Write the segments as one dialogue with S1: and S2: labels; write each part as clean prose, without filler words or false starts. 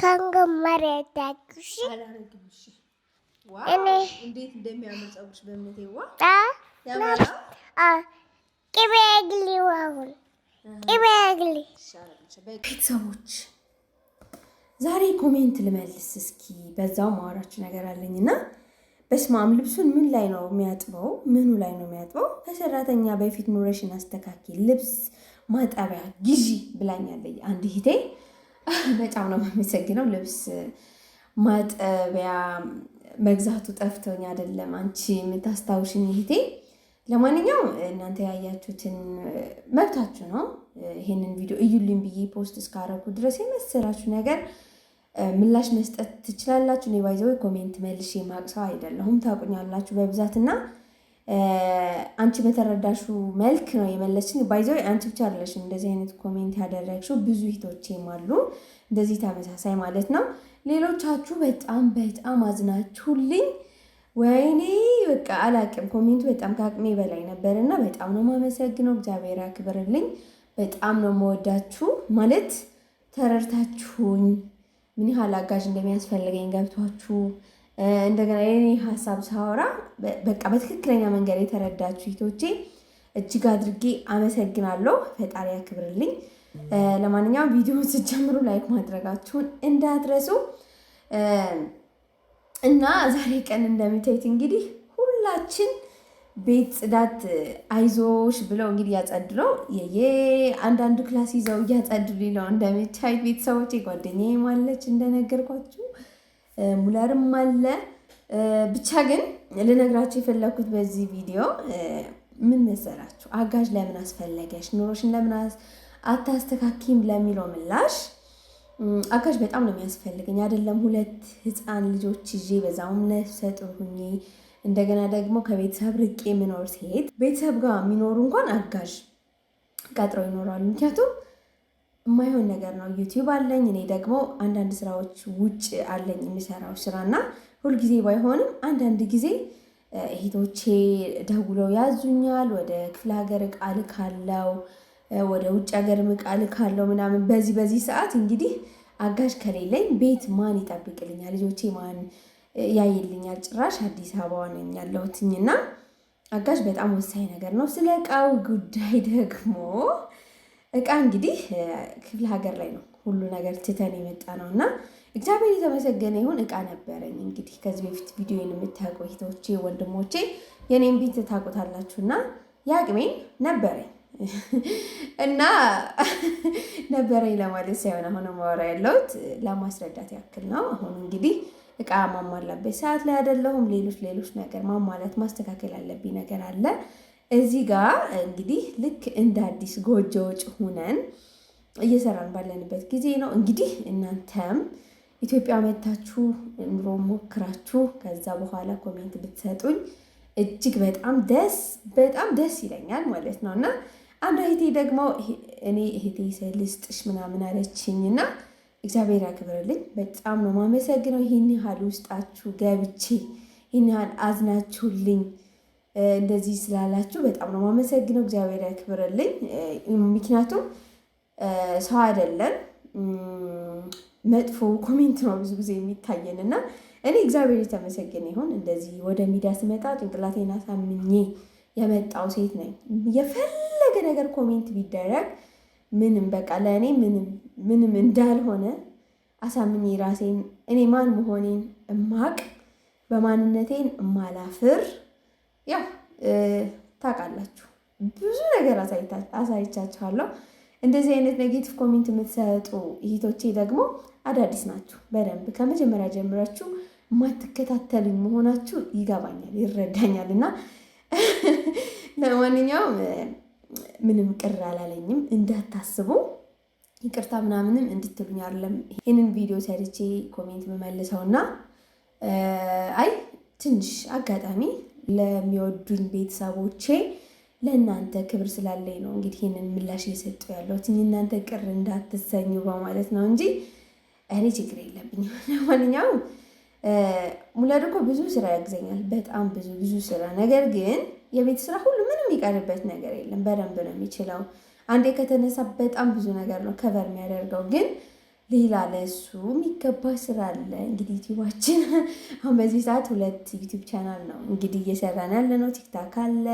S1: ከንገመረታኩሽ
S2: አላረግምሽ ዋው እንዴት እንደሚያምር ፀጉርሽ በእምነቴዋ ያማራ
S1: ቅቤ ግሊዋውን ቅቤ ግሊ
S2: ቤተሰቦች ዛሬ ኮሜንት ልመልስ እስኪ በዛው ማወራችሁ ነገር አለኝና በስማም ልብሱን ምን ላይ ነው የሚያጥበው? ምኑ ላይ ነው የሚያጥበው? ከሰራተኛ በፊት ኑረሽን አስተካኪ ልብስ ማጠቢያ ግዢ ብላኛለች አንድ እህቴ። በጣም ነው የማመሰግነው። ልብስ ማጠቢያ መግዛቱ ጠፍቶኝ አይደለም አንቺ የምታስታውሽኝ እህቴ። ለማንኛውም እናንተ ያያችሁትን መብታችሁ ነው። ይሄንን ቪዲዮ እዩልኝ ብዬ ፖስት እስካረኩ ድረስ የመሰላችሁ ነገር ምላሽ መስጠት ትችላላችሁ። እኔ ባይዘው ኮሜንት መልሼ ማቅሰው አይደለሁም ታውቁኛላችሁ በብዛትና አንቺ በተረዳሹ መልክ ነው የመለስሽኝ። ባይዘው አንቺ ብቻ አይደለሽም እንደዚህ አይነት ኮሜንት ያደረግሽው ብዙ እህቶቼም አሉ እንደዚህ ተመሳሳይ ማለት ነው። ሌሎቻችሁ በጣም አዝናችሁልኝ። ወይኔ በቃ አላቅም ኮሜንቱ በጣም ከአቅሜ በላይ ነበርና በጣም ነው የማመሰግነው። እግዚአብሔር ያክብርልኝ። በጣም ነው የምወዳችሁ ማለት ተረድታችሁኝ ምን ያህል አጋዥ እንደሚያስፈልገኝ ገብቷችሁ እንደገና የኔ ሀሳብ ሳወራ በቃ በትክክለኛ መንገድ የተረዳችሁ እህቶቼ እጅግ አድርጌ አመሰግናለሁ። ፈጣሪ ያክብርልኝ። ለማንኛውም ቪዲዮውን ስትጀምሩ ላይክ ማድረጋችሁን እንዳትረሱ እና ዛሬ ቀን እንደምታዩት እንግዲህ ሁላችን ቤት ጽዳት አይዞሽ ብለው እንግዲህ እያጸዱ ነው። አንዳንዱ ክላስ ይዘው እያጸዱ ነው እንደምታዩት ቤተሰቦቼ። ጓደኛዬም አለች እንደነገርኳችሁ ሙለርም አለ። ብቻ ግን ልነግራችሁ የፈለኩት በዚህ ቪዲዮ ምን መሰላችሁ፣ አጋዥ ለምን አስፈለገሽ፣ ኑሮሽን ለምን አታስተካኪም ለሚለው ምላሽ አጋዥ በጣም ነው የሚያስፈልገኝ። አይደለም 2 ህፃን ልጆች ይዤ በዛውም ነፍሰ ጡር ሁኜ እንደገና ደግሞ ከቤተሰብ ርቄ የምኖር ሴት ቤተሰብ ጋር የሚኖሩ እንኳን አጋዥ ቀጥረው ይኖራሉ። ምክንያቱም የማይሆን ነገር ነው። ዩቲዩብ አለኝ፣ እኔ ደግሞ አንዳንድ ስራዎች ውጭ አለኝ የሚሰራው ስራና ሁልጊዜ ባይሆንም አንዳንድ ጊዜ እህቶቼ ደውለው ያዙኛል። ወደ ክፍለ ሀገር እቃ ልካለው፣ ወደ ውጭ ሀገር እቃ ልካለው ምናምን። በዚህ ሰዓት እንግዲህ አጋዥ ከሌለኝ ቤት ማን ይጠብቅልኛል? ልጆቼ ማን ያይልኛል? ጭራሽ አዲስ አበባ ነኝ ያለሁትኝና አጋዥ በጣም ወሳኝ ነገር ነው። ስለ እቃው ጉዳይ ደግሞ እቃ እንግዲህ ክፍለ ሀገር ላይ ነው ሁሉ ነገር ትተን የመጣ ነው እና እግዚአብሔር የተመሰገነ ይሁን። እቃ ነበረኝ እንግዲህ ከዚህ በፊት ቪዲዮን የምታውቁ እህቶቼ ወንድሞቼ የኔን ቤት ታውቁታላችሁና የአቅሜን ነበረኝ እና ነበረኝ ለማለት ሳይሆን አሁን ማወራ ያለሁት ለማስረዳት ያክል ነው። አሁን እንግዲህ እቃ ማሟላበት ሰዓት ላይ አይደለሁም። ሌሎች ነገር ማሟላት ማስተካከል ያለብኝ ነገር አለ። እዚህ ጋር እንግዲህ ልክ እንደ አዲስ ጎጆ ወጭ ሆነን እየሰራን ባለንበት ጊዜ ነው። እንግዲህ እናንተም ኢትዮጵያ መታችሁ ኑሮ ሞክራችሁ ከዛ በኋላ ኮሜንት ብትሰጡኝ እጅግ በጣም ደስ ይለኛል ማለት ነው። እና አንድ እህቴ ደግሞ እኔ እህቴ ልስጥሽ ምናምን አለችኝና እግዚአብሔር ያክብርልኝ። በጣም ነው ማመሰግነው። ይህን ያህል ውስጣችሁ ገብቼ ይህን ያህል አዝናችሁልኝ እንደዚህ ስላላችሁ በጣም ነው ማመሰግነው። እግዚአብሔር ያክብርልኝ። ምክንያቱም ሰው አይደለም መጥፎ ኮሜንት ነው ብዙ ጊዜ የሚታየን እና እኔ እግዚአብሔር የተመሰገነ ይሁን እንደዚህ ወደ ሚዲያ ስመጣ ጭንቅላቴን አሳምኜ የመጣው ሴት ነኝ። የፈለገ ነገር ኮሜንት ቢደረግ ምንም በቃ ለእኔ ምንም እንዳልሆነ አሳምኜ ራሴን እኔ ማን መሆኔን እማቅ በማንነቴን እማላፍር ያው ታውቃላችሁ ብዙ ነገር አሳይቻችኋለሁ። እንደዚህ አይነት ኔጌቲቭ ኮሜንት የምትሰጡ እህቶቼ ደግሞ አዳዲስ ናችሁ። በደንብ ከመጀመሪያ ጀምራችሁ የማትከታተሉኝ መሆናችሁ ይገባኛል፣ ይረዳኛል እና ለማንኛውም ምንም ቅር አላለኝም እንዳታስቡ። ይቅርታ ምናምንም እንድትሉኝ አይደለም ይህንን ቪዲዮ ሰርቼ ኮሜንት መመልሰውና አይ ትንሽ አጋጣሚ ለሚወዱኝ ቤተሰቦቼ ለእናንተ ክብር ስላለኝ ነው እንግዲህ ይህንን ምላሽ እየሰጠሁ ያለሁት እናንተ ቅር እንዳትሰኙ በማለት ነው እንጂ እኔ ችግር የለብኝም። ለማንኛውም ሙለር እኮ ብዙ ስራ ያግዘኛል፣ በጣም ብዙ ስራ። ነገር ግን የቤት ስራ ሁሉ ምንም የሚቀርበት ነገር የለም። በደንብ ነው የሚችለው። አንዴ ከተነሳ በጣም ብዙ ነገር ነው ከቨር የሚያደርገው። ግን ሌላ ለሱ የሚገባ ስራ አለ። እንግዲህ ዩቲዩባችን አሁን በዚህ ሰዓት 2 ዩቲዩብ ቻናል ነው እንግዲህ እየሰራን ያለ ነው። ቲክታክ አለ፣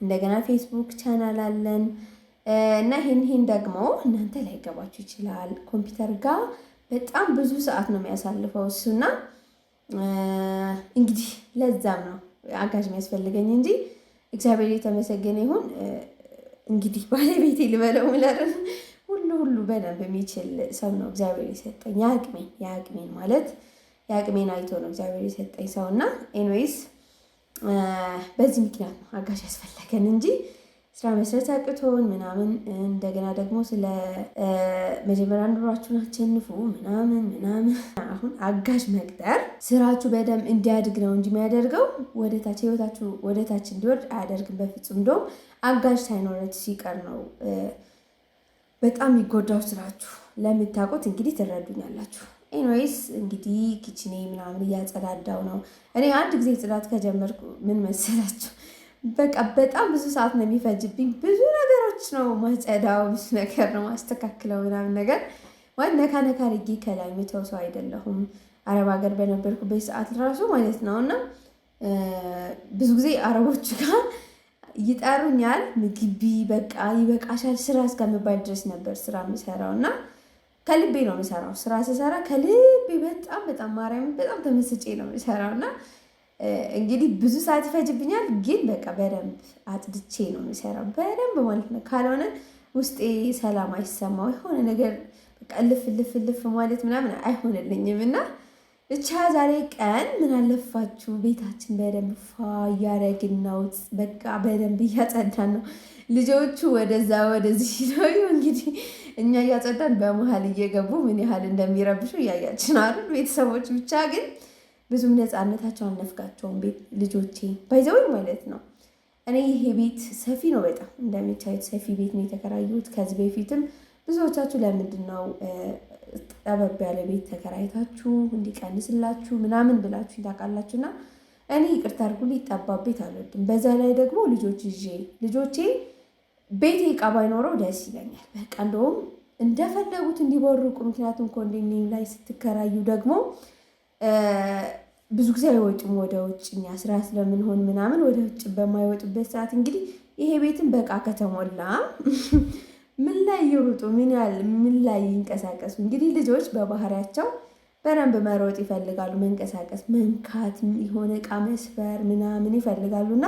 S2: እንደገና ፌስቡክ ቻናል አለን እና ይህን ደግሞ እናንተ ላይገባችሁ ይችላል። ኮምፒውተር ጋር በጣም ብዙ ሰዓት ነው የሚያሳልፈው እሱና እንግዲህ ለዛም ነው አጋዥ የሚያስፈልገኝ እንጂ እግዚአብሔር የተመሰገነ ይሁን። እንግዲህ ባለቤቴ ልበለው ምለርን ሁሉ በደንብ የሚችል ሰው ነው እግዚአብሔር የሰጠኝ። የአቅሜን ማለት የአቅሜን አይቶ ነው እግዚአብሔር የሰጠኝ ሰው እና ኤንዌይስ በዚህ ምክንያት ነው አጋዥ ያስፈለገን እንጂ ስራ መስራት አቅቶን ምናምን እንደገና ደግሞ ስለ መጀመሪያ ኑሯችሁን አሸንፉ ምናምን አሁን አጋዥ መቅጠር ስራችሁ በደንብ እንዲያድግ ነው እንጂ የሚያደርገው ወደታች ህይወታችሁ ወደታች እንዲወርድ አያደርግም በፍጹም። እንደውም አጋዥ ሳይኖረት ሲቀር ነው በጣም የሚጎዳው ስራችሁ። ለምታውቁት እንግዲህ ትረዱኛላችሁ። ኤንዌይስ እንግዲህ ኪችኔ ምናምን እያጸዳዳው ነው። እኔ አንድ ጊዜ ጽዳት ከጀመርኩ ምን መሰላችሁ በቃ በጣም ብዙ ሰዓት ነው የሚፈጅብኝ። ብዙ ነገሮች ነው ማጸዳው፣ ብዙ ነገር ነው ማስተካክለው ምናምን ነገር ማለት ነካ አድርጌ ከላይ የምተው ሰው አይደለሁም። አረብ ሀገር በነበርኩበት ሰዓት ራሱ ማለት ነው እና ብዙ ጊዜ አረቦች ጋር ይጠሩኛል። ምግቢ በቃ ይበቃሻል ስራ እስከምባል ድረስ ነበር ስራ የምሰራው እና ከልቤ ነው የምሰራው። ስራ ስሰራ ከልቤ በጣም ማርያም በጣም ተመስጬ ነው የምሰራው እና እንግዲህ ብዙ ሰዓት ይፈጅብኛል፣ ግን በቃ በደንብ አጥድቼ ነው የምሰራው በደንብ ማለት ነው። ካልሆነ ውስጤ ሰላም አይሰማው የሆነ ነገር በቃ ልፍ ማለት ምናምን አይሆንልኝም እና ብቻ ዛሬ ቀን ምን አለፋችሁ ቤታችን በደንብ ፋ እያደረግን ነው። በቃ በደንብ እያጸዳን ነው። ልጆቹ ወደዛ ወደዚህ ነው እንግዲህ እኛ እያጸዳን በመሀል እየገቡ ምን ያህል እንደሚረብሹ እያያችን አይደል ቤተሰቦች። ብቻ ግን ብዙም ነፃነታቸው አልነፍጋቸውም ልጆቼ ባይዘው ማለት ነው። እኔ ይሄ ቤት ሰፊ ነው በጣም እንደሚታዩት ሰፊ ቤት ነው የተከራዩት። ከዚህ በፊትም ብዙዎቻችሁ ለምንድን ነው ጠበብ ያለ ቤት ተከራይታችሁ እንዲቀንስላችሁ ምናምን ብላችሁ ታውቃላችሁ። እና እኔ ይቅርታ አድርጉልኝ ጠባብ ቤት አልወድም። በዛ ላይ ደግሞ ልጆቼ ቤቴ ዕቃ ባይኖረው ደስ ይለኛል። በቃ እንደውም እንደፈለጉት እንዲቦርቁ። ምክንያቱም ኮንዶሚኒየም ላይ ስትከራዩ ደግሞ ብዙ ጊዜ አይወጡም ወደ ውጭ። እኛ ስራ ስለምንሆን ምናምን ወደ ውጭ በማይወጡበት ሰዓት እንግዲህ ይሄ ቤትን በቃ ከተሞላ ምን ላይ ይሩጡ ምን ላይ ይንቀሳቀሱ። እንግዲህ ልጆች በባህሪያቸው በደንብ መሮጥ ይፈልጋሉ፣ መንቀሳቀስ፣ መንካት፣ የሆነ እቃ መስበር ምናምን ይፈልጋሉ እና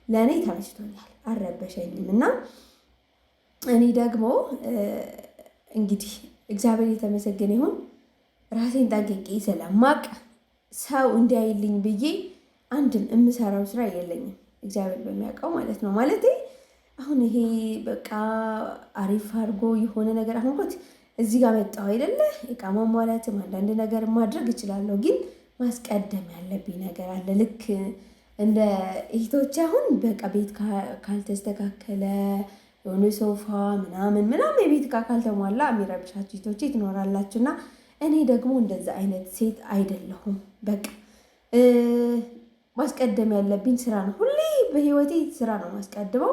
S2: ለእኔ ተመችቶኛል፣ አልረበሸኝም። እና እኔ ደግሞ እንግዲህ እግዚአብሔር የተመሰገነ ይሁን ራሴን ጠንቅቄ ስለማቅ ሰው እንዲያይልኝ ብዬ አንድም የምሰራው ስራ የለኝም፣ እግዚአብሔር በሚያውቀው ማለት ነው። ማለት አሁን ይሄ በቃ አሪፍ አድርጎ የሆነ ነገር አሁን ኮት እዚህ ጋር መጣሁ አይደለ? እቃ ማሟላትም አንዳንድ ነገር ማድረግ እችላለሁ፣ ግን ማስቀደም ያለብኝ ነገር አለ። ልክ እንደ እህቶቼ አሁን በቃ ቤት ካልተስተካከለ የሆነ ሶፋ ምናምን የቤት እቃ ካልተሟላ የሚረብሻችሁ እህቶቼ ትኖራላችሁ። እና እኔ ደግሞ እንደዛ አይነት ሴት አይደለሁም። በቃ ማስቀደም ያለብኝ ስራ ነው። ሁሌ በህይወቴ ስራ ነው ማስቀድመው።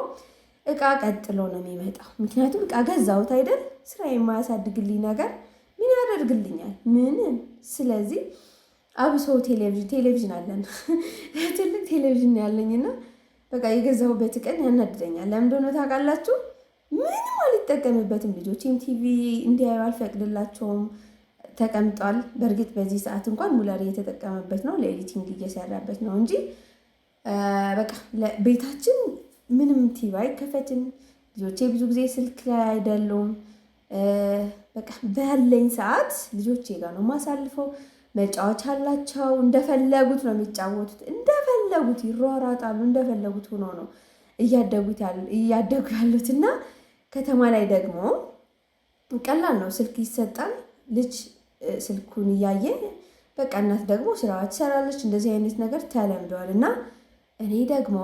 S2: እቃ ቀጥሎ ነው የሚመጣው። ምክንያቱም እቃ ገዛሁት አይደል? ስራ የማያሳድግልኝ ነገር ምን ያደርግልኛል? ምንም። ስለዚህ አብሶ ቴሌቪዥን አለን ትልቅ ቴሌቪዥን ያለኝና በቃ የገዛሁበት ቀን ያናድደኛል። ለምን እንደሆነ ታውቃላችሁ? ምንም አልጠቀምበትም። ልጆቼም ቲቪ እንዲያዩ አልፈቅድላቸውም። ተቀምጧል። በእርግጥ በዚህ ሰዓት እንኳን ሙላር እየተጠቀመበት ነው፣ ለኤዲቲንግ እየሰራበት ነው እንጂ በቃ ቤታችን ምንም ቲቪ አይከፈትም። ልጆቼ ብዙ ጊዜ ስልክ ላይ አይደሉም። በቃ ባለኝ ሰዓት ልጆቼ ጋር ነው የማሳልፈው። መጫወቻ አላቸው፣ እንደፈለጉት ነው የሚጫወቱት፣ እንደፈለጉት ይሯሯጣሉ፣ እንደፈለጉት ሆኖ ነው እያደጉ ያሉት። እና ከተማ ላይ ደግሞ ቀላል ነው፣ ስልክ ይሰጣል። ልጅ ስልኩን እያየ በቃ እናት ደግሞ ስራዋ ትሰራለች። እንደዚህ አይነት ነገር ተለምደዋል። እና እኔ ደግሞ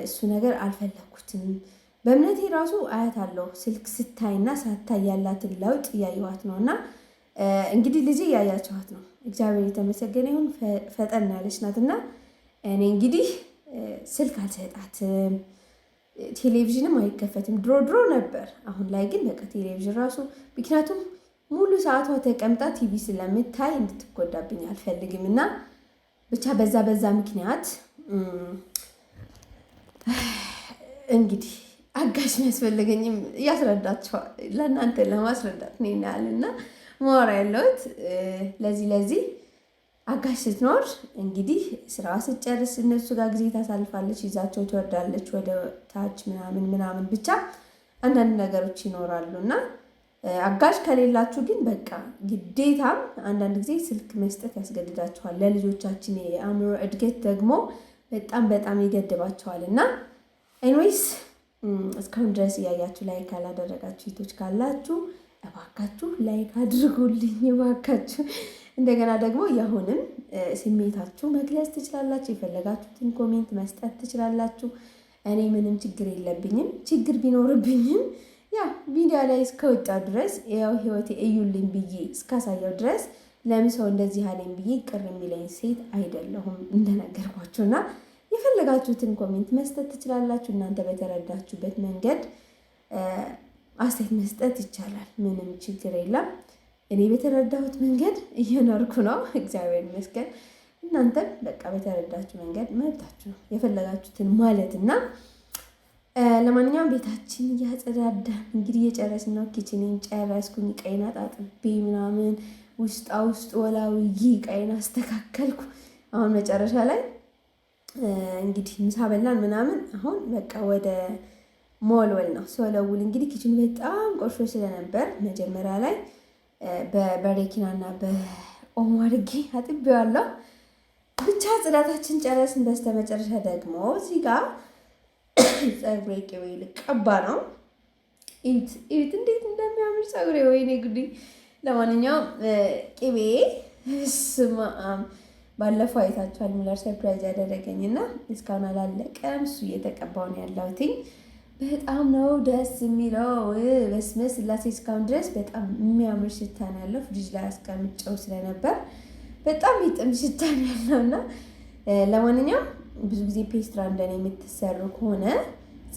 S2: እሱ ነገር አልፈለኩትም። በእምነቴ ራሱ አያታለሁ ስልክ ስታይና ሳታይ ያላትን ለውጥ እያየኋት ነው። እና እንግዲህ ልጄ እያያቸዋት ነው። እግዚአብሔር የተመሰገነ ይሁን ፈጠን ያለች ናት። እና እኔ እንግዲህ ስልክ አልሰጣትም፣ ቴሌቪዥንም አይከፈትም። ድሮ ነበር፣ አሁን ላይ ግን በቃ ቴሌቪዥን ራሱ ምክንያቱም ሙሉ ሰዓቷ ተቀምጣ ቲቪ ስለምታይ እንድትጎዳብኝ አልፈልግም እና ብቻ በዛ ምክንያት እንግዲህ አጋዥ የሚያስፈልገኝም እያስረዳቸዋል ለእናንተ ለማስረዳት ነው ይናል እና ማወራ ያለሁት ለዚህ አጋዥ ስትኖር እንግዲህ ስራዋ ስትጨርስ እነሱ ጋር ጊዜ ታሳልፋለች፣ ይዛቸው ትወርዳለች ወደ ታች ምናምን ብቻ አንዳንድ ነገሮች ይኖራሉ እና አጋዥ ከሌላችሁ ግን በቃ ግዴታም አንዳንድ ጊዜ ስልክ መስጠት ያስገድዳችኋል። ለልጆቻችን የአእምሮ እድገት ደግሞ በጣም ይገድባቸዋል እና ኤንዌይስ እስካሁን ድረስ እያያችሁ ላይክ ያላደረጋችሁ ሴቶች ካላችሁ እባካችሁ ላይክ አድርጉልኝ እባካችሁ። እንደገና ደግሞ የአሁንም ስሜታችሁ መግለጽ ትችላላችሁ፣ የፈለጋችሁትን ኮሜንት መስጠት ትችላላችሁ። እኔ ምንም ችግር የለብኝም። ችግር ቢኖርብኝም ያ ቪዲዮ ላይ እስከወጣ ድረስ ያው ህይወቴ እዩልኝ ብዬ እስካሳየው ድረስ ለምን ሰው እንደዚህ አለኝ ብዬ ቅር የሚለኝ ሴት አይደለሁም እንደነገርኳችሁና የፈለጋችሁትን ኮሜንት መስጠት ትችላላችሁ። እናንተ በተረዳችሁበት መንገድ አስተያየት መስጠት ይቻላል። ምንም ችግር የለም። እኔ በተረዳሁት መንገድ እየኖርኩ ነው፣ እግዚአብሔር ይመስገን። እናንተም በቃ በተረዳችሁ መንገድ መብታችሁ ነው የፈለጋችሁትን ማለት እና ለማንኛውም ቤታችን እያጸዳዳን እንግዲህ እየጨረስን ነው። ኪችኔን ጨረስኩኝ፣ ቀይን አጣጥቤ ምናምን ውስጥ ወላውዬ ቀይን አስተካከልኩ። አሁን መጨረሻ ላይ እንግዲህ ምሳ በላን ምናምን። አሁን በቃ ወደ መወልወል ነው። ስወለውል እንግዲህ ኪችኑ በጣም ቆሾ ስለነበር መጀመሪያ ላይ በበረኪናና በኦሞ አድርጌ አጥቤዋለሁ። ብቻ ጽዳታችን ጨረስን። በስተመጨረሻ ደግሞ እዚህ ጋር ፀጉሬ ቅቤ ልቀባ ነው። ኢት እንዴት እንደሚያምር ፀጉሬ! ወይኔ ጉዲ! ለማንኛውም ቅቤ ስማ ባለፈው አይታችኋል፣ ሙለር ሰርፕራይዝ ያደረገኝና እስካሁን አላለቀም። እሱ እየተቀባው ነው ያለሁት። በጣም ነው ደስ የሚለው። በስመ ስላሴ እስካሁን ድረስ በጣም የሚያምር ሽታ ነው ያለው። ፍሪጅ ላይ አስቀምጨው ስለነበር በጣም ይጥም ሽታ ነው ያለውና ለማንኛውም ብዙ ጊዜ ፔስትራ እንደኔ የምትሰሩ ከሆነ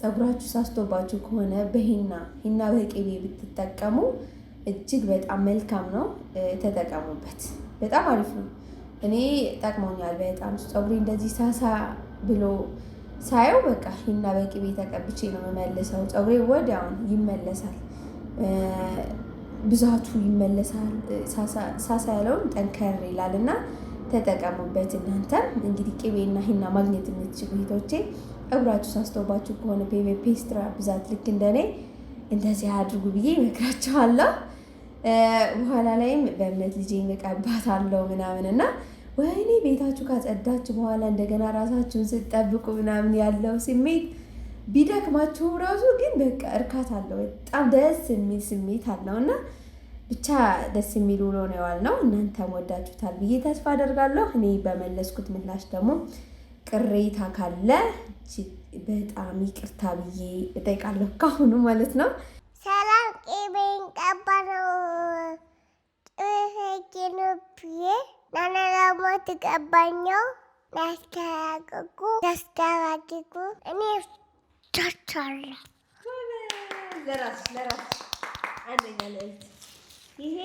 S2: ፀጉራችሁ ሳስቶባችሁ ከሆነ ሂና በቅቤ ብትጠቀሙ እጅግ በጣም መልካም ነው። ተጠቀሙበት። በጣም አሪፍ ነው። እኔ ጠቅሞኛል በጣም። ፀጉሬ እንደዚህ ሳሳ ብሎ ሳየው በቃ ሂና በቅቤ ተቀብቼ ነው የምመልሰው። ፀጉሬ ወዲያውን ይመለሳል፣ ብዛቱ ይመለሳል። ሳሳ ያለውን ጠንከር ይላል እና ተጠቀሙበት። እናንተም እንግዲህ ቅቤና ሂና ማግኘት የምትችሉ ሂቶቼ ፀጉራችሁ ሳስቶባችሁ ከሆነ ፔስትራ ብዛት ልክ እንደኔ እንደዚህ አድርጉ ብዬ እመክራችኋለሁ። በኋላ ላይም በእምነት ልጄ እቀባታለሁ ምናምን እና ወይኔ ቤታችሁ ካጸዳችሁ በኋላ እንደገና ራሳችሁን ስትጠብቁ ምናምን ያለው ስሜት ቢደክማችሁ ራሱ ግን በቃ እርካታ አለው። በጣም ደስ የሚል ስሜት አለው እና ብቻ ደስ የሚል ውሎ ነው የዋልነው። እናንተም ወዳችሁታል ብዬ ተስፋ አደርጋለሁ። እኔ በመለስኩት ምላሽ ደግሞ ቅሬታ ካለ በጣም ይቅርታ ብዬ እጠይቃለሁ ካሁኑ ማለት ነው።
S1: ሰላም ቅቤን ቀባ ነው ቅቤ ናናላሞ ትቀባኛው ናስተያቅቁ ናስተያቅቁ እኔ ቻቻለ
S2: ለራስ አንደኛ ለእልት ይሄ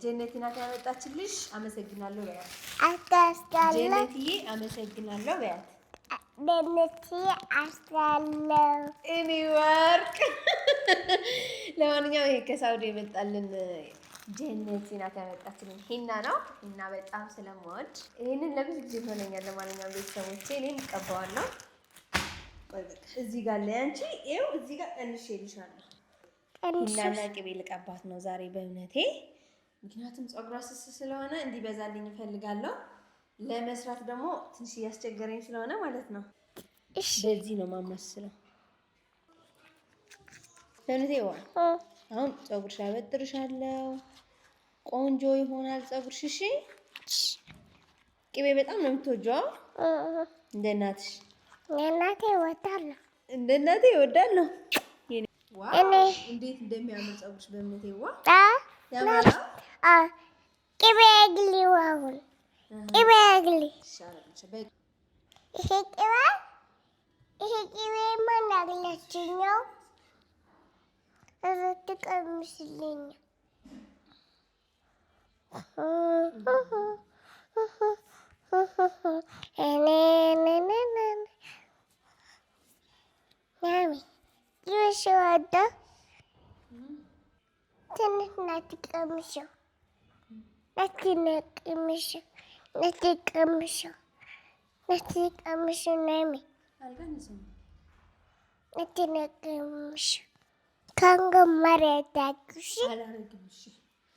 S2: ጀነቲ ናት ያመጣችልሽ። አመሰግናለሁ በያት።
S1: አስተያስታለ
S2: ጀነትዬ አመሰግናለሁ በያት።
S1: ጀነትዬ አስተያለሁ
S2: እኔ ወርቅ። ለማንኛውም ይሄ ከሳውዲ የመጣልን ጀነቲ ናት ያመጣችልን ሂና ነው። ሂና በጣም ስለምወድ ይሄንን ለብዙ ጊዜ ሆነኛል። ለማንኛውም ቤተሰቦቼ እኔም እቀባዋለሁ። እዚህ ጋር ላይ አንቺ ይኸው እዚህ ጋር ቀንሼልሻለሁ። ሂናና ቅቤ ልቀባት ነው ዛሬ በእምነቴ። ምክንያቱም ፀጉሯ ስስ ስለሆነ እንዲበዛልኝ እፈልጋለሁ። ለመስራት ደግሞ ትንሽ እያስቸገረኝ ስለሆነ ማለት ነው። በዚህ ነው ማማስለው። በእምነቴ አሁን ፀጉርሽ አበጥርሻለሁ። ቆንጆ ይሆናል ፀጉርሽ። እሺ ቅቤ በጣም ነው የምትወጂው? እንደ እናትሽ?
S1: እናቴ እወዳለሁ።
S2: እንደ እናቴ እወዳለሁ። ዋው እንዴት እንደሚያምር ፀጉርሽ በእምነቴ። ያማራ
S1: ቅቤ ግሊው አሁን ቅቤ ግሊ ይሄ ቅቤ ማን አግለችኛው? ትቀምስልኝ Mami, you should ትንሽ ናት ቀምሸው ቀምሸው ናሚ ቀምሸው ከንገ መሬት